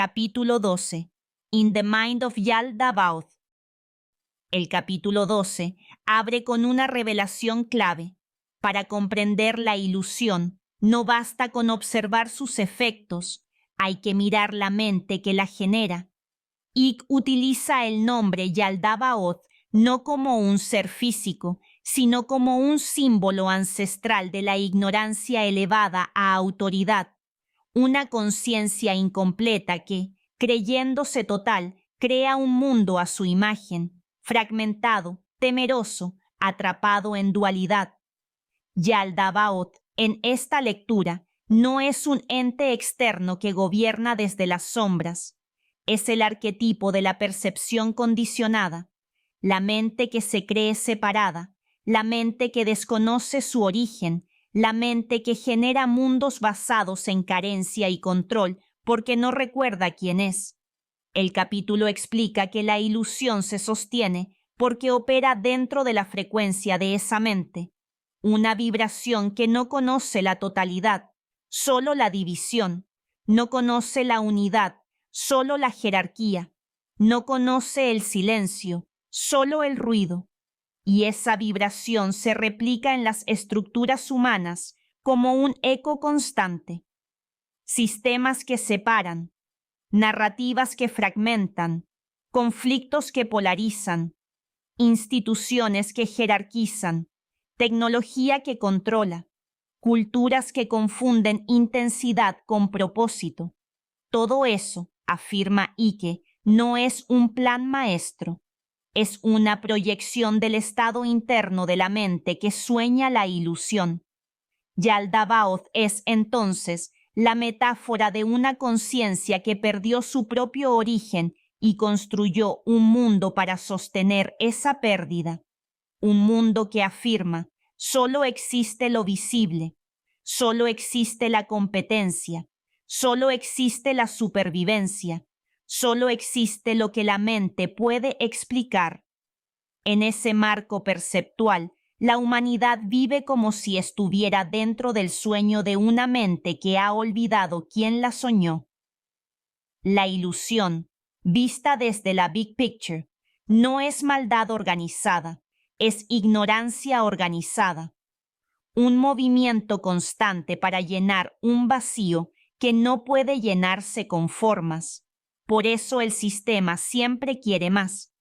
Capítulo 12. In the Mind of Yaldabaoth. El capítulo 12 abre con una revelación clave. Para comprender la ilusión, no basta con observar sus efectos, hay que mirar la mente que la genera. Icke utiliza el nombre Yaldabaoth no como un ser físico, sino como un símbolo ancestral de la ignorancia elevada a autoridad, una conciencia incompleta que, creyéndose total, crea un mundo a su imagen, fragmentado, temeroso, atrapado en dualidad. Yaldabaoth, en esta lectura, no es un ente externo que gobierna desde las sombras. Es el arquetipo de la percepción condicionada, la mente que se cree separada, la mente que desconoce su origen, la mente que genera mundos basados en carencia y control porque no recuerda quién es. El capítulo explica que la ilusión se sostiene porque opera dentro de la frecuencia de esa mente, una vibración que no conoce la totalidad, solo la división, no conoce la unidad, solo la jerarquía, no conoce el silencio, solo el ruido. Y esa vibración se replica en las estructuras humanas como un eco constante. Sistemas que separan, narrativas que fragmentan, conflictos que polarizan, instituciones que jerarquizan, tecnología que controla, culturas que confunden intensidad con propósito. Todo eso, afirma Icke, no es un plan maestro. Es una proyección del estado interno de la mente que sueña la ilusión. Yaldabaoth es entonces la metáfora de una conciencia que perdió su propio origen y construyó un mundo para sostener esa pérdida. Un mundo que afirma, solo existe lo visible, solo existe la competencia, solo existe la supervivencia. Solo existe lo que la mente puede explicar. En ese marco perceptual, la humanidad vive como si estuviera dentro del sueño de una mente que ha olvidado quién la soñó. La ilusión, vista desde la Big Picture, no es maldad organizada, es ignorancia organizada. Un movimiento constante para llenar un vacío que no puede llenarse con formas. Por eso el sistema siempre quiere más.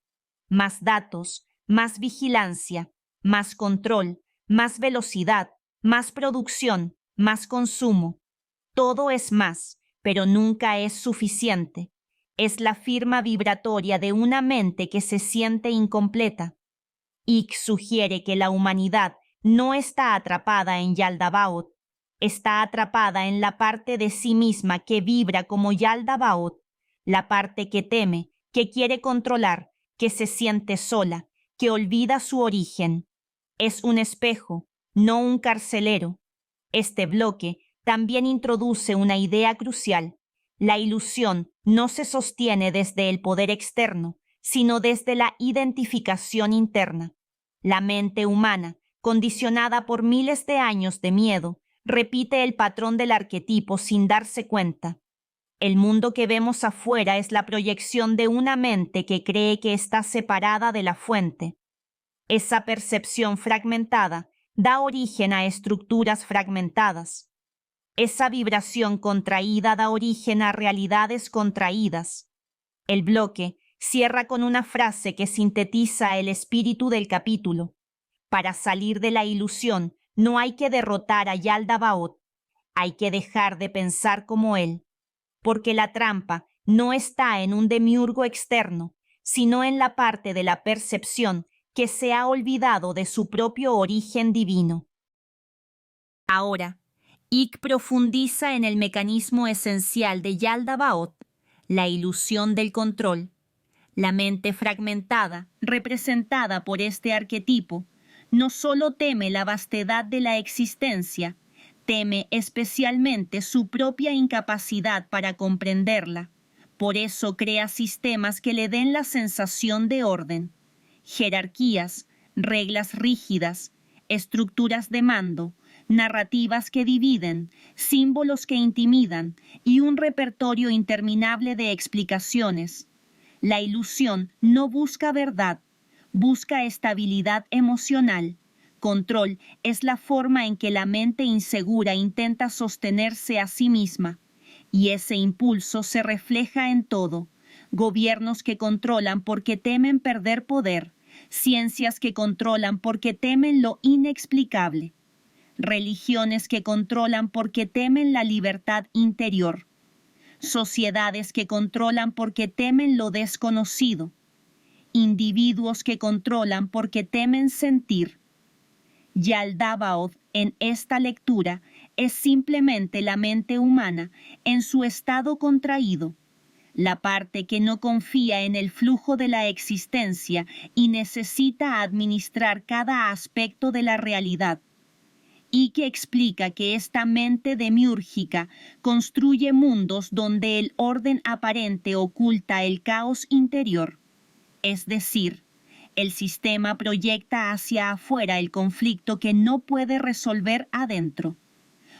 Más datos, más vigilancia, más control, más velocidad, más producción, más consumo. Todo es más, pero nunca es suficiente. Es la firma vibratoria de una mente que se siente incompleta. Icke sugiere que la humanidad no está atrapada en Yaldabaoth, está atrapada en la parte de sí misma que vibra como Yaldabaoth, la parte que teme, que quiere controlar, que se siente sola, que olvida su origen. Es un espejo, no un carcelero. Este bloque también introduce una idea crucial. La ilusión no se sostiene desde el poder externo, sino desde la identificación interna. La mente humana, condicionada por miles de años de miedo, repite el patrón del arquetipo sin darse cuenta. El mundo que vemos afuera es la proyección de una mente que cree que está separada de la fuente. Esa percepción fragmentada da origen a estructuras fragmentadas. Esa vibración contraída da origen a realidades contraídas. El bloque cierra con una frase que sintetiza el espíritu del capítulo. Para salir de la ilusión no hay que derrotar a Yaldabaoth, hay que dejar de pensar como él. Porque la trampa no está en un demiurgo externo, sino en la parte de la percepción que se ha olvidado de su propio origen divino. Ahora, Icke profundiza en el mecanismo esencial de Yaldabaoth, la ilusión del control. La mente fragmentada, representada por este arquetipo, no solo teme la vastedad de la existencia, teme especialmente su propia incapacidad para comprenderla. Por eso crea sistemas que le den la sensación de orden, jerarquías, reglas rígidas, estructuras de mando, narrativas que dividen, símbolos que intimidan y un repertorio interminable de explicaciones. La ilusión no busca verdad, busca estabilidad emocional. Control es la forma en que la mente insegura intenta sostenerse a sí misma, y ese impulso se refleja en todo. Gobiernos que controlan porque temen perder poder, ciencias que controlan porque temen lo inexplicable, religiones que controlan porque temen la libertad interior, sociedades que controlan porque temen lo desconocido, individuos que controlan porque temen sentir. Yaldabaoth en esta lectura es simplemente la mente humana en su estado contraído, la parte que no confía en el flujo de la existencia y necesita administrar cada aspecto de la realidad, y que explica que esta mente demiúrgica construye mundos donde el orden aparente oculta el caos interior. Es decir, el sistema proyecta hacia afuera el conflicto que no puede resolver adentro.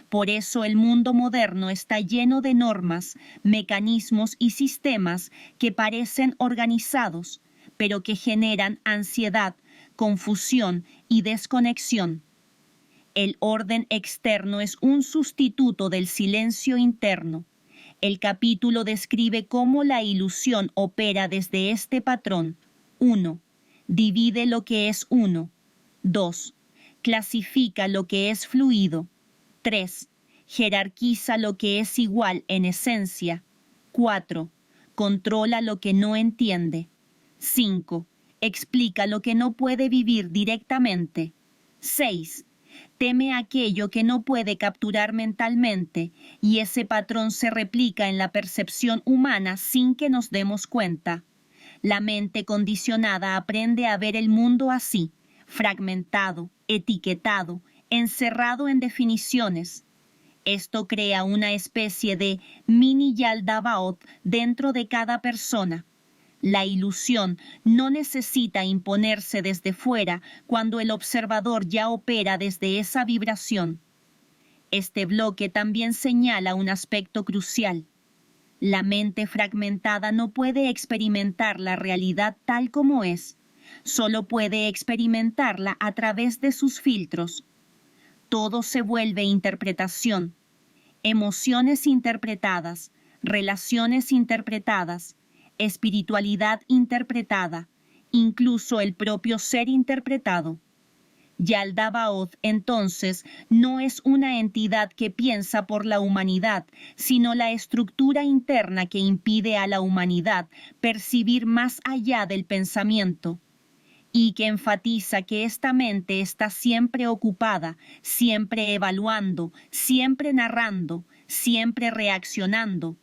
Por eso el mundo moderno está lleno de normas, mecanismos y sistemas que parecen organizados, pero que generan ansiedad, confusión y desconexión. El orden externo es un sustituto del silencio interno. El capítulo describe cómo la ilusión opera desde este patrón. 1. Divide lo que es uno. 2. Clasifica lo que es fluido. 3. Jerarquiza lo que es igual en esencia. 4. Controla lo que no entiende. 5. Explica lo que no puede vivir directamente. 6. Teme aquello que no puede capturar mentalmente, y ese patrón se replica en la percepción humana sin que nos demos cuenta. La mente condicionada aprende a ver el mundo así, fragmentado, etiquetado, encerrado en definiciones. Esto crea una especie de mini Yaldabaoth dentro de cada persona. La ilusión no necesita imponerse desde fuera cuando el observador ya opera desde esa vibración. Este bloque también señala un aspecto crucial. La mente fragmentada no puede experimentar la realidad tal como es, solo puede experimentarla a través de sus filtros. Todo se vuelve interpretación, emociones interpretadas, relaciones interpretadas, espiritualidad interpretada, incluso el propio ser interpretado. Yaldabaoth, entonces, no es una entidad que piensa por la humanidad, sino la estructura interna que impide a la humanidad percibir más allá del pensamiento, y que enfatiza que esta mente está siempre ocupada, siempre evaluando, siempre narrando, siempre reaccionando.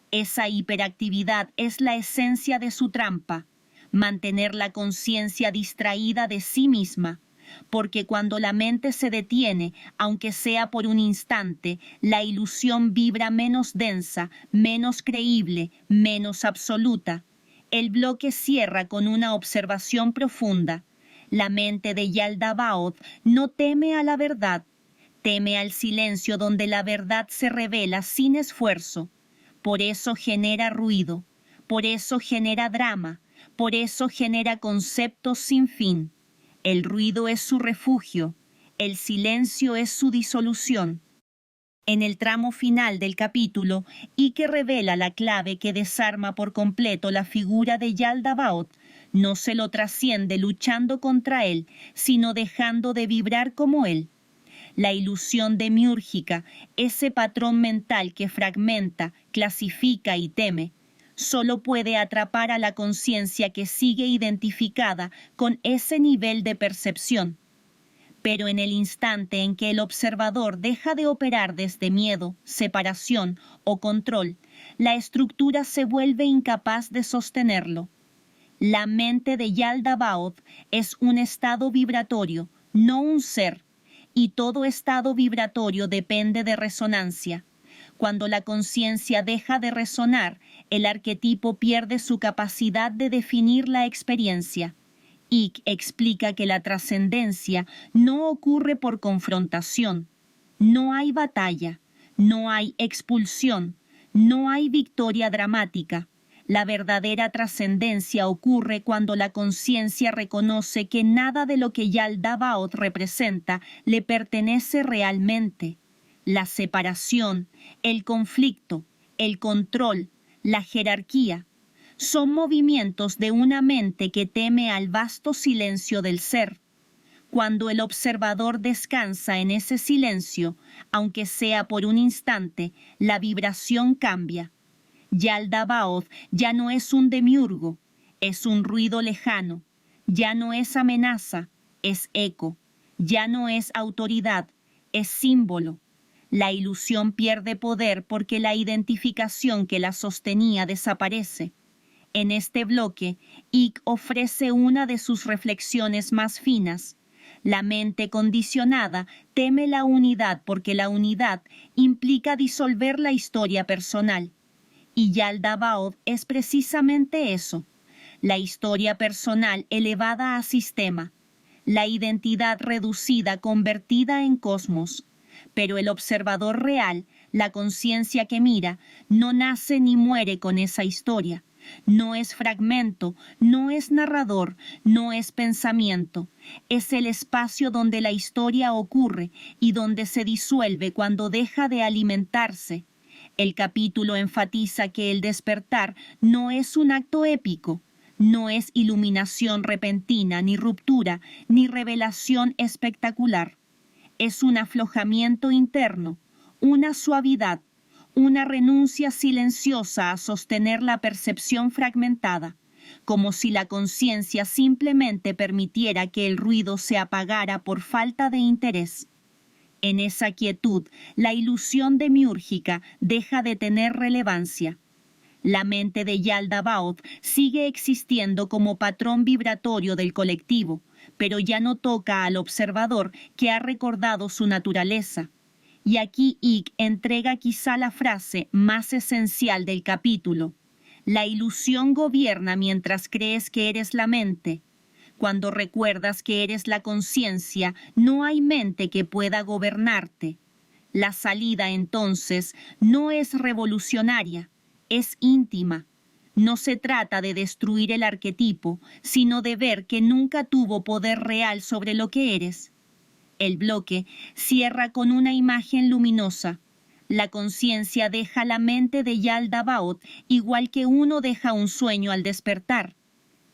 Esa hiperactividad es la esencia de su trampa, mantener la conciencia distraída de sí misma, porque cuando la mente se detiene, aunque sea por un instante, la ilusión vibra menos densa, menos creíble, menos absoluta. El bloque cierra con una observación profunda. La mente de Yaldabaoth no teme a la verdad, teme al silencio donde la verdad se revela sin esfuerzo. Por eso genera ruido, por eso genera drama, por eso genera conceptos sin fin. El ruido es su refugio, el silencio es su disolución. En el tramo final del capítulo, Ike revela la clave que desarma por completo la figura de Yaldabaoth. No se lo trasciende luchando contra él, sino dejando de vibrar como él. La ilusión demiúrgica, ese patrón mental que fragmenta, clasifica y teme, solo puede atrapar a la conciencia que sigue identificada con ese nivel de percepción. Pero en el instante en que el observador deja de operar desde miedo, separación o control, la estructura se vuelve incapaz de sostenerlo. La mente de Yaldabaoth es un estado vibratorio, no un ser, y todo estado vibratorio depende de resonancia. Cuando la conciencia deja de resonar, el arquetipo pierde su capacidad de definir la experiencia. Ike explica que la trascendencia no ocurre por confrontación. No hay batalla, no hay expulsión, no hay victoria dramática. La verdadera trascendencia ocurre cuando la conciencia reconoce que nada de lo que Yaldabaoth representa le pertenece realmente. La separación, el conflicto, el control, la jerarquía, son movimientos de una mente que teme al vasto silencio del ser. Cuando el observador descansa en ese silencio, aunque sea por un instante, la vibración cambia. Yaldabaoth ya no es un demiurgo, es un ruido lejano. Ya no es amenaza, es eco. Ya no es autoridad, es símbolo. La ilusión pierde poder porque la identificación que la sostenía desaparece. En este bloque, Icke ofrece una de sus reflexiones más finas. La mente condicionada teme la unidad porque la unidad implica disolver la historia personal. Y Yaldabaoth es precisamente eso, la historia personal elevada a sistema, la identidad reducida convertida en cosmos. Pero el observador real, la conciencia que mira, no nace ni muere con esa historia. No es fragmento, no es narrador, no es pensamiento. Es el espacio donde la historia ocurre y donde se disuelve cuando deja de alimentarse. El capítulo enfatiza que el despertar no es un acto épico, no es iluminación repentina, ni ruptura, ni revelación espectacular. Es un aflojamiento interno, una suavidad, una renuncia silenciosa a sostener la percepción fragmentada, como si la conciencia simplemente permitiera que el ruido se apagara por falta de interés. En esa quietud, la ilusión demiúrgica deja de tener relevancia. La mente de Yaldabaoth sigue existiendo como patrón vibratorio del colectivo, pero ya no toca al observador que ha recordado su naturaleza. Y aquí Icke entrega quizá la frase más esencial del capítulo. La ilusión gobierna mientras crees que eres la mente. Cuando recuerdas que eres la conciencia, no hay mente que pueda gobernarte. La salida, entonces, no es revolucionaria, es íntima. No se trata de destruir el arquetipo, sino de ver que nunca tuvo poder real sobre lo que eres. El bloque cierra con una imagen luminosa. La conciencia deja la mente de Yaldabaoth igual que uno deja un sueño al despertar.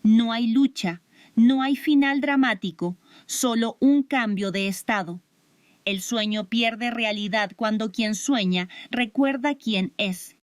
No hay lucha, no hay final dramático, solo un cambio de estado. El sueño pierde realidad cuando quien sueña recuerda quién es.